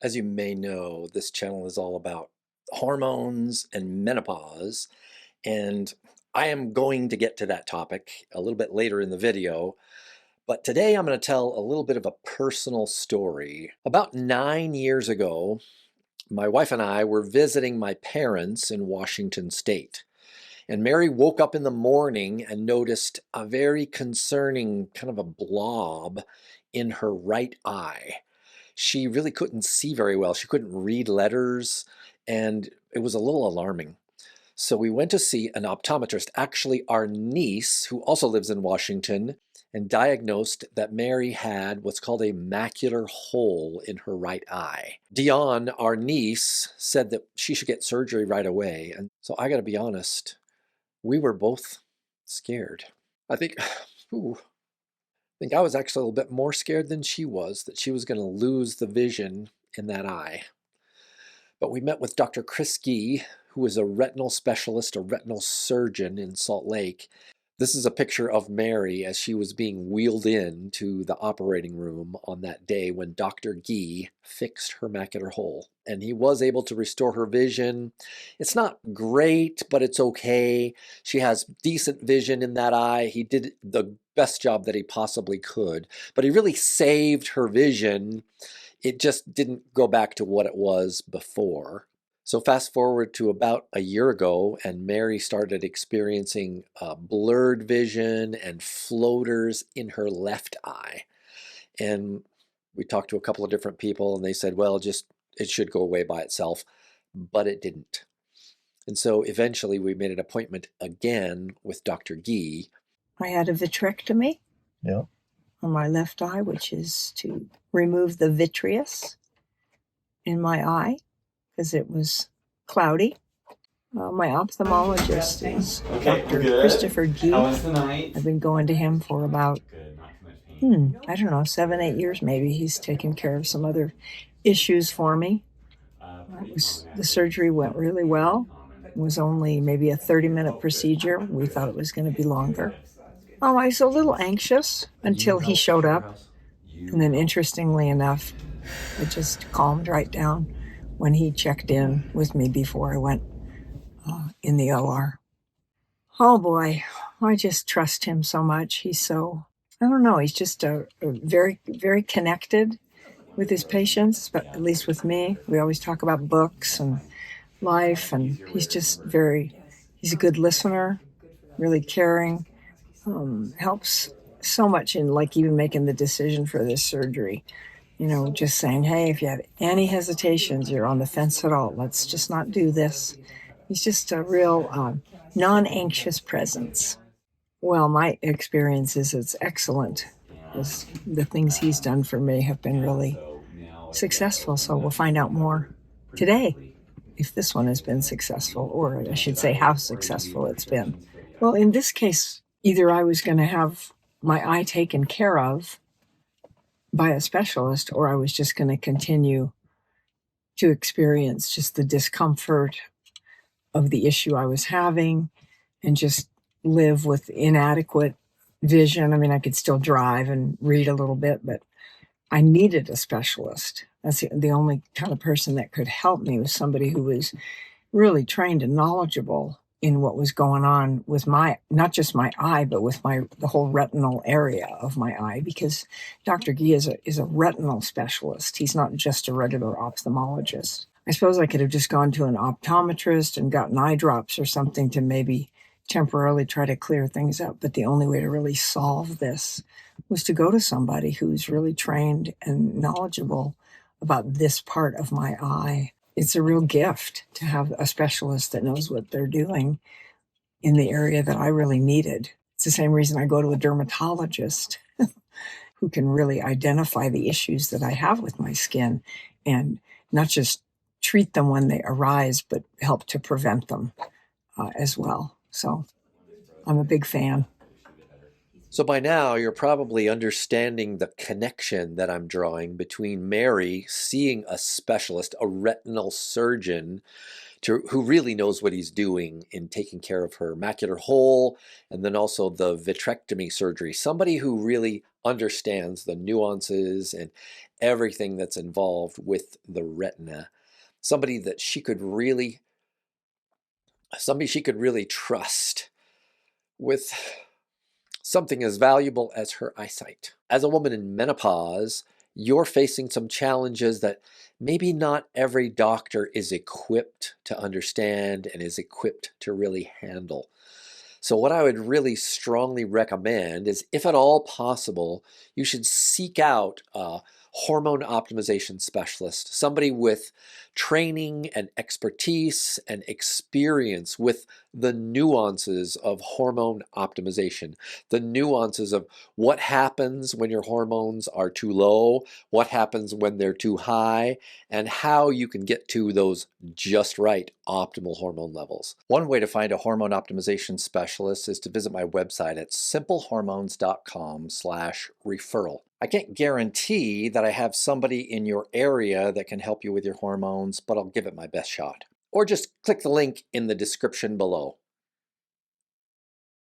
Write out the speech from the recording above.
As you may know, this channel is all about hormones and menopause, and I am going to get to that topic a little bit later in the video. But today I'm going to tell a little bit of a personal story. About 9 years ago, my wife and I were visiting my parents in Washington State. And Mary woke up in the morning and noticed a very concerning kind of a blob in her right eye. She really couldn't see very well. She couldn't read letters, and it was a little alarming. So we went to see an optometrist, actually our niece, who also lives in Washington, and diagnosed that Mary had what's called a macular hole in her right eye. Dion, our niece, said that she should get surgery right away. And so I got to be honest, we were both scared. I think, ooh, I was actually a little bit more scared than she was that she was going to lose the vision in that eye. But we met with Dr. Chris Gee, who is a retinal specialist, a retinal surgeon in Salt Lake. This is a picture of Mary as she was being wheeled in to the operating room on that day when Dr. Gee fixed her macular hole. And he was able to restore her vision. It's not great, but it's okay. She has decent vision in that eye. He did the best job that he possibly could, but he really saved her vision. It just didn't go back to what it was before. So fast forward to about a year ago, and Mary started experiencing blurred vision and floaters in her left eye. And we talked to a couple of different people, and they said, well, just it should go away by itself, but it didn't. And so eventually we made an appointment again with Dr. Gee. I had a vitrectomy Yeah. on my left eye, which is to remove the vitreous in my eye because it was cloudy. My ophthalmologist is Dr. Christopher Gee. How was the night? I've been going to him for about, Good, not too much pain. I don't know, 7, 8 years maybe. He's taken care of some other issues for me. The surgery went really well. It was only maybe a 30-minute procedure. We thought it was going to be longer. I was a little anxious until he showed up. And then interestingly enough, it just calmed right down when he checked in with me before I went in the OR. Oh boy, I just trust him so much. He's so, I don't know, he's just a very, very connected with his patients, but at least with me. We always talk about books and life, and he's just he's a good listener, really caring, helps so much in like even making the decision for this surgery. You know, just saying, hey, if you have any hesitations, you're on the fence at all, let's just not do this. He's just a real non-anxious presence. Well, my experience is it's excellent. The things he's done for me have been really successful, so we'll find out more today if this one has been successful, or I should say how successful it's been. Well, in this case, either I was going to have my eye taken care of by a specialist, or I was just going to continue to experience just the discomfort of the issue I was having and just live with inadequate vision. I mean, I could still drive and read a little bit, but I needed a specialist. That's the only kind of person that could help me, was somebody who was really trained and knowledgeable in what was going on with my, not just my eye, but with the whole retinal area of my eye, because Dr. Gee is a retinal specialist. He's not just a regular ophthalmologist. I suppose I could have just gone to an optometrist and gotten eye drops or something to maybe temporarily try to clear things up, but the only way to really solve this was to go to somebody who's really trained and knowledgeable about this part of my eye. It's a real gift to have a specialist that knows what they're doing in the area that I really needed. It's the same reason I go to a dermatologist who can really identify the issues that I have with my skin and not just treat them when they arise, but help to prevent them as well. So I'm a big fan. So by now, you're probably understanding the connection that I'm drawing between Mary seeing a specialist, a retinal surgeon, who really knows what he's doing in taking care of her macular hole, and then also the vitrectomy surgery. Somebody who really understands the nuances everything that's involved with the retina. Somebody she could really trust with something as valuable as her eyesight. As a woman in menopause, you're facing some challenges that maybe not every doctor is equipped to understand and is equipped to really handle. So what I would really strongly recommend is, if at all possible, you should seek out a hormone optimization specialist, somebody with training and expertise and experience with the nuances of hormone optimization, the nuances of what happens when your hormones are too low, what happens when they're too high, and how you can get to those just right optimal hormone levels. One way to find a hormone optimization specialist is to visit my website at simplehormones.com/referral. I can't guarantee that I have somebody in your area that can help you with your hormones, but I'll give it my best shot. Or just click the link in the description below.